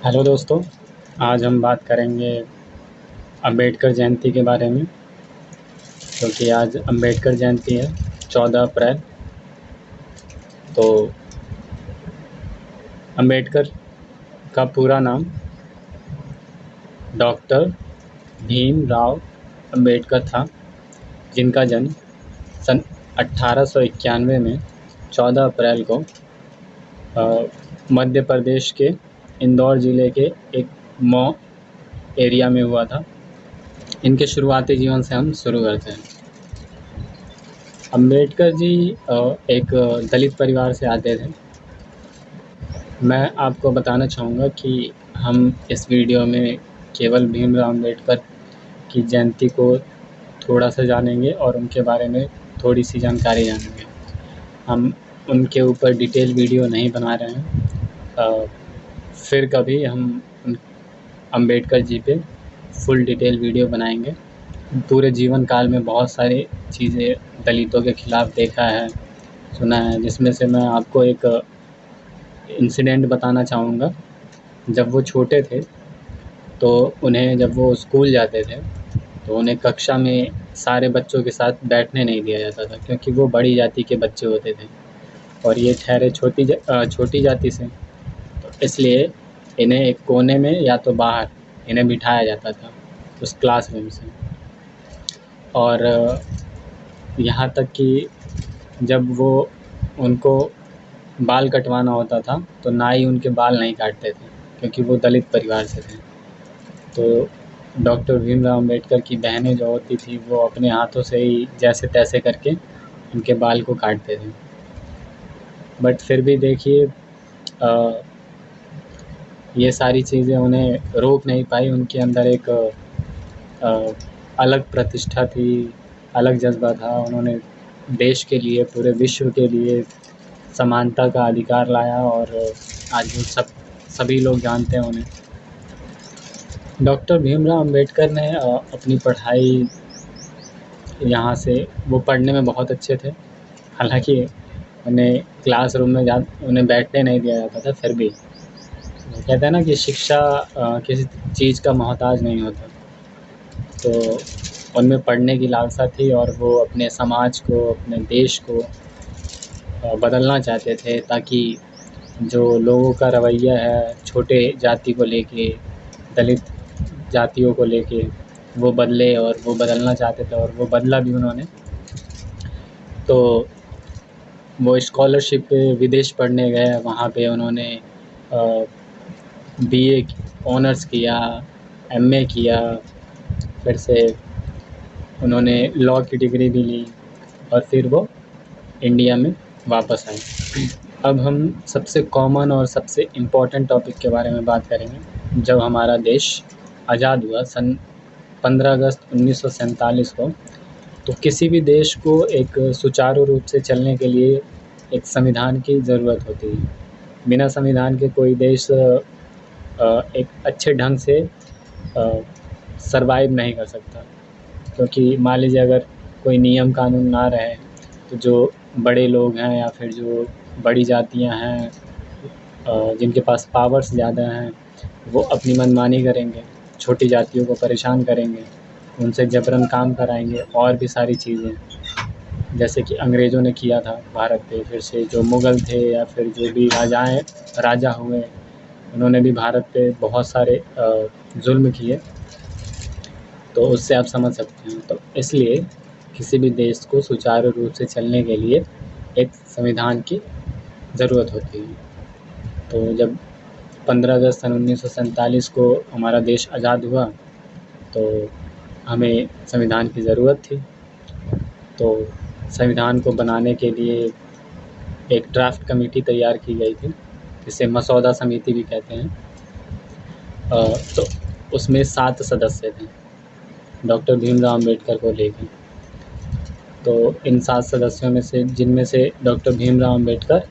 Hello दोस्तों, आज हम बात करेंगे अंबेडकर जयंती के बारे में। क्योंकि आज अंबेडकर जयंती है 14 अप्रैल। तो अंबेडकर का पूरा नाम डॉक्टर भीमराव अंबेडकर था, जिनका जन्म सन 1891 में 14 अप्रैल को मध्य प्रदेश के इंदौर ज़िले के एक मऊ एरिया में हुआ था। इनके शुरुआती जीवन से हम शुरू करते हैं। अंबेडकर जी एक दलित परिवार से आते थे। मैं आपको बताना चाहूँगा कि हम इस वीडियो में केवल भीमराव अंबेडकर की जयंती को थोड़ा सा जानेंगे और उनके बारे में थोड़ी सी जानकारी जानेंगे। हम उनके ऊपर डिटेल वीडियो नहीं बना रहे हैं। फिर कभी हम अंबेडकर जी पे फुल डिटेल वीडियो बनाएंगे। पूरे जीवन काल में बहुत सारी चीज़ें दलितों के ख़िलाफ़ देखा है, सुना है, जिसमें से मैं आपको एक इंसिडेंट बताना चाहूँगा। जब वो छोटे थे तो उन्हें, जब वो स्कूल जाते थे तो उन्हें कक्षा में सारे बच्चों के साथ बैठने नहीं दिया जाता था, क्योंकि वो बड़ी जाति के बच्चे होते थे और ये ठहरे छोटी जाति से। तो इसलिए इन्हें एक कोने में या तो बाहर इन्हें बिठाया जाता था उस क्लासरूम से। और यहाँ तक कि जब वो उनको बाल कटवाना होता था तो नाई उनके बाल नहीं काटते थे, क्योंकि वो दलित परिवार से थे। तो डॉक्टर भीमराव अंबेडकर की बहनें जो होती थी वो अपने हाथों से ही जैसे तैसे करके उनके बाल को काटते थे। बट फिर भी देखिए, ये सारी चीज़ें उन्हें रोक नहीं पाई। उनके अंदर एक अलग प्रतिष्ठा थी, अलग जज्बा था। उन्होंने देश के लिए, पूरे विश्व के लिए समानता का अधिकार लाया और आज वो सभी लोग जानते हैं उन्हें। डॉक्टर भीमराव अंबेडकर ने अपनी पढ़ाई यहाँ से, वो पढ़ने में बहुत अच्छे थे। हालांकि उन्हें क्लासरूम में उन्हें बैठने नहीं दिया जाता था, फिर भी वो कहते हैं ना कि शिक्षा किसी चीज़ का मोहताज नहीं होता। तो उनमें पढ़ने की लालसा थी और वो अपने समाज को, अपने देश को बदलना चाहते थे, ताकि जो लोगों का रवैया है छोटे जाति को लेके, दलित जातियों को लेके, वो बदले। और वो बदलना चाहते थे और वो बदला भी उन्होंने। तो वो स्कॉलरशिप पे विदेश पढ़ने गए। वहाँ पे उन्होंने बीए ऑनर्स किया, एमए किया, फिर से उन्होंने लॉ की डिग्री भी ली और फिर वो इंडिया में वापस आए। अब हम सबसे कॉमन और सबसे इम्पोर्टेंट टॉपिक के बारे में बात करेंगे। जब हमारा देश आज़ाद हुआ सन 15 अगस्त 1947 को, तो किसी भी देश को एक सुचारू रूप से चलने के लिए एक संविधान की ज़रूरत होती है। बिना संविधान के कोई देश एक अच्छे ढंग से सरवाइव नहीं कर सकता। क्योंकि मान लीजिए अगर कोई नियम कानून ना रहे तो जो बड़े लोग हैं या फिर जो बड़ी जातियां हैं, जिनके पास पावर्स ज़्यादा हैं, वो अपनी मनमानी करेंगे, छोटी जातियों को परेशान करेंगे, उनसे जबरन काम कराएंगे और भी सारी चीज़ें, जैसे कि अंग्रेज़ों ने किया था भारत पे। फिर से जो मुग़ल थे या फिर जो भी राजा हुए, उन्होंने भी भारत पे बहुत सारे जुल्म किए। तो उससे आप समझ सकते हैं। तो इसलिए किसी भी देश को सुचारू रूप से चलने के लिए एक संविधान की ज़रूरत होती है। तो जब 15 अगस्त सन 1947 को हमारा देश आज़ाद हुआ तो हमें संविधान की ज़रूरत थी। तो संविधान को बनाने के लिए एक ड्राफ्ट कमेटी तैयार की गई थी, जिसे मसौदा समिति भी कहते हैं। तो उसमें 7 सदस्य थे डॉक्टर भीमराव अंबेडकर को लेकर। तो इन 7 सदस्यों में से, जिनमें से डॉक्टर भीमराव अंबेडकर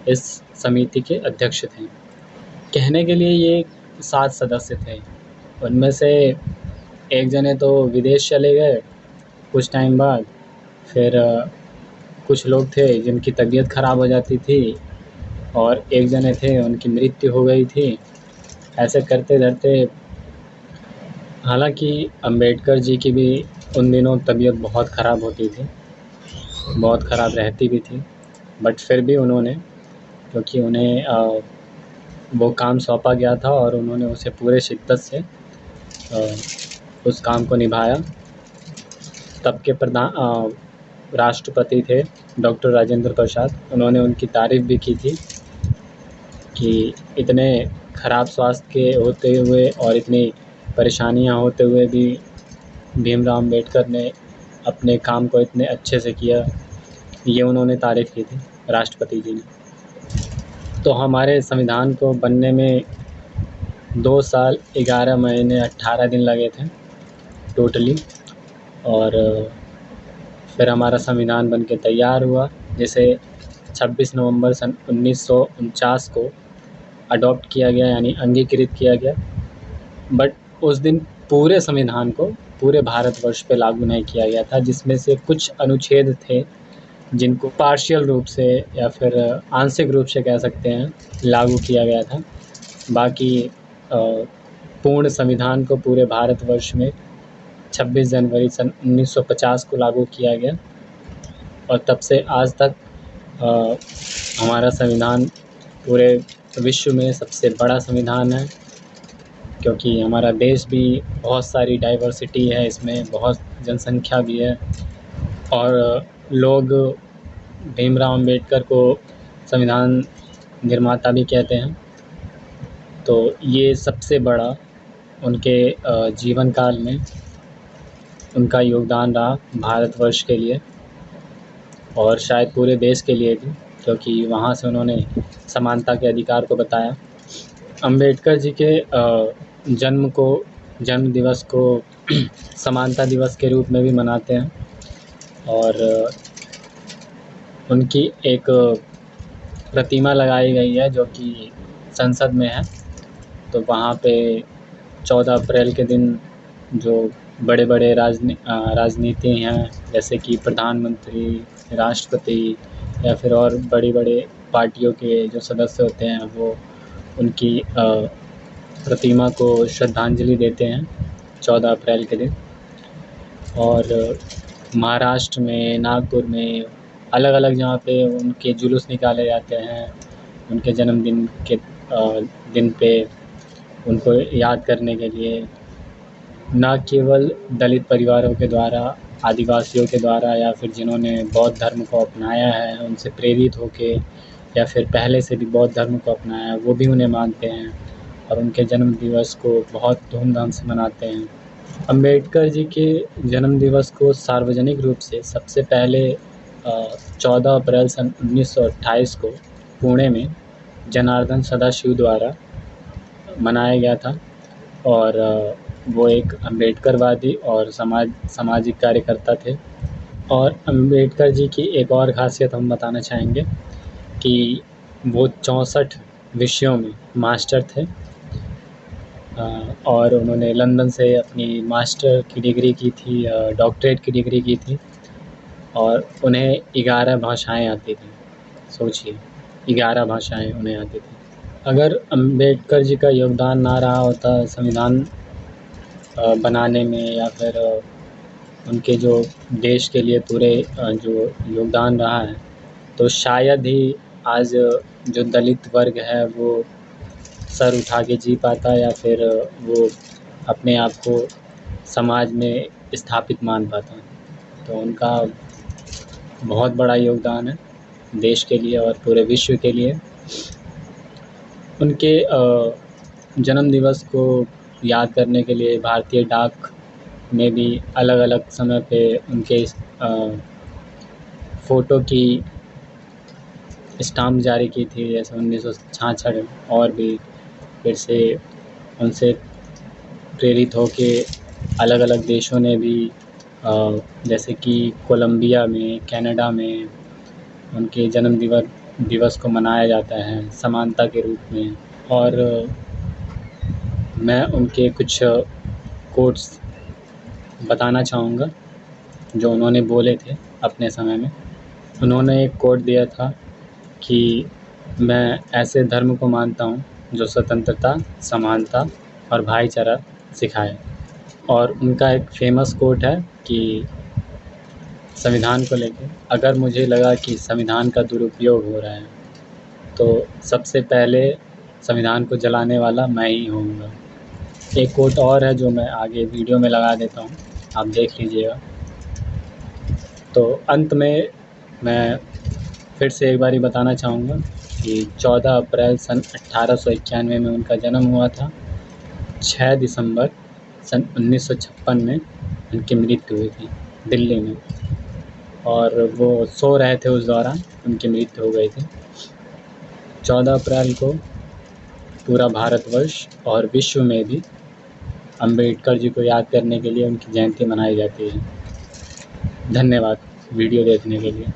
इस समिति के अध्यक्ष थे। कहने के लिए ये 7 सदस्य थे। उनमें से एक जने तो विदेश चले गए कुछ टाइम बाद। फिर कुछ लोग थे जिनकी तबीयत ख़राब हो जाती थी और एक जने थे उनकी मृत्यु हो गई थी। ऐसे करते करते हालांकि अम्बेडकर जी की भी उन दिनों तबीयत बहुत ख़राब होती थी, बहुत ख़राब रहती भी थी, बट फिर भी उन्होंने, क्योंकि उन्हें वो काम सौंपा गया था और उन्होंने उसे पूरे शिद्दत से उस काम को निभाया। तब के राष्ट्रपति थे डॉक्टर राजेंद्र प्रसाद, उन्होंने उनकी तारीफ़ भी की थी कि इतने ख़राब स्वास्थ्य के होते हुए और इतनी परेशानियां होते हुए भी भीमराव अम्बेडकर ने अपने काम को इतने अच्छे से किया, ये उन्होंने तारीफ़ की थी राष्ट्रपति जी ने। तो हमारे संविधान को बनने में 2 साल 11 महीने 18 दिन लगे थे टोटली, और फिर हमारा संविधान बन के तैयार हुआ, जिसे 26 नवंबर सन 1949 को अडॉप्ट किया गया, यानी अंगीकृत किया गया। बट उस दिन पूरे संविधान को पूरे भारतवर्ष पे लागू नहीं किया गया था, जिसमें से कुछ अनुच्छेद थे जिनको पार्शियल रूप से या फिर आंशिक रूप से कह सकते हैं लागू किया गया था। बाकी पूर्ण संविधान को पूरे भारतवर्ष में 26 जनवरी सन 1950 को लागू किया गया, और तब से आज तक हमारा संविधान पूरे विश्व में सबसे बड़ा संविधान है, क्योंकि हमारा देश भी बहुत सारी डाइवर्सिटी है, इसमें बहुत जनसंख्या भी है, और लोग भीमराव अम्बेडकर को संविधान निर्माता भी कहते हैं। तो ये सबसे बड़ा उनके जीवन काल में उनका योगदान रहा भारतवर्ष के लिए, और शायद पूरे देश के लिए भी, क्योंकि वहाँ से उन्होंने समानता के अधिकार को बताया। अम्बेडकर जी के जन्म दिवस को समानता दिवस के रूप में भी मनाते हैं, और उनकी एक प्रतिमा लगाई गई है जो कि संसद में है। तो वहाँ पे 14 अप्रैल के दिन जो बड़े बड़े राजनीति हैं, जैसे कि प्रधानमंत्री, राष्ट्रपति या फिर और बड़ी बड़े पार्टियों के जो सदस्य होते हैं, वो उनकी प्रतिमा को श्रद्धांजलि देते हैं 14 अप्रैल के दिन। और महाराष्ट्र में, नागपुर में, अलग अलग जगह पे उनके जुलूस निकाले जाते हैं उनके जन्मदिन के दिन पे, उनको याद करने के लिए। न केवल दलित परिवारों के द्वारा, आदिवासियों के द्वारा, या फिर जिन्होंने बौद्ध धर्म को अपनाया है उनसे प्रेरित होके, या फिर पहले से भी बौद्ध धर्म को अपनाया है, वो भी उन्हें मानते हैं और उनके जन्म दिवस को बहुत धूमधाम से मनाते हैं। अम्बेडकर जी के जन्म दिवस को सार्वजनिक रूप से सबसे पहले 14 अप्रैल सन 1928 को पुणे में जनार्दन सदाशिव द्वारा मनाया गया था, और वो एक अम्बेडकरवादी और सामाजिक कार्यकर्ता थे। और अम्बेडकर जी की एक और ख़ासियत हम बताना चाहेंगे कि वो 64 विषयों में मास्टर थे, और उन्होंने लंदन से अपनी मास्टर की डिग्री की थी, डॉक्टरेट की डिग्री की थी, और उन्हें 11 भाषाएं आती थी। सोचिए, 11 भाषाएं उन्हें आती थी। अगर अम्बेडकर जी का योगदान ना रहा होता संविधान बनाने में, या फिर उनके जो देश के लिए पूरे जो योगदान रहा है, तो शायद ही आज जो दलित वर्ग है वो सर उठा के जी पाता, या फिर वो अपने आप को समाज में स्थापित मान पाता। तो उनका बहुत बड़ा योगदान है देश के लिए और पूरे विश्व के लिए। उनके जन्म दिवस को याद करने के लिए भारतीय डाक में भी अलग अलग समय पे उनके फ़ोटो की स्टाम्प जारी की थी, जैसे 1966, और भी फिर से उनसे प्रेरित होके अलग अलग देशों ने भी जैसे कि कोलंबिया में, कनाडा में उनके जन्म दिवस को मनाया जाता है समानता के रूप में। और मैं उनके कुछ कोट्स बताना चाहूँगा जो उन्होंने बोले थे अपने समय में। उन्होंने एक कोट दिया था कि मैं ऐसे धर्म को मानता हूँ जो स्वतंत्रता, समानता और भाईचारा सिखाए। और उनका एक फ़ेमस कोट है कि संविधान को लेके, अगर मुझे लगा कि संविधान का दुरुपयोग हो रहा है तो सबसे पहले संविधान को जलाने वाला मैं ही होऊंगा। एक कोट और है जो मैं आगे वीडियो में लगा देता हूँ, आप देख लीजिएगा। तो अंत में मैं फिर से एक बारी बताना चाहूँगा कि 14 अप्रैल सन 1891 में उनका जन्म हुआ था। 6 दिसंबर सन 1956 में उनकी मृत्यु हुई थी दिल्ली में, और वो सो रहे थे उस दौरान उनकी मृत्यु हो गई थी। 14 अप्रैल को पूरा भारतवर्ष और विश्व में भी अंबेडकर जी को याद करने के लिए उनकी जयंती मनाई जाती है। धन्यवाद वीडियो देखने के लिए।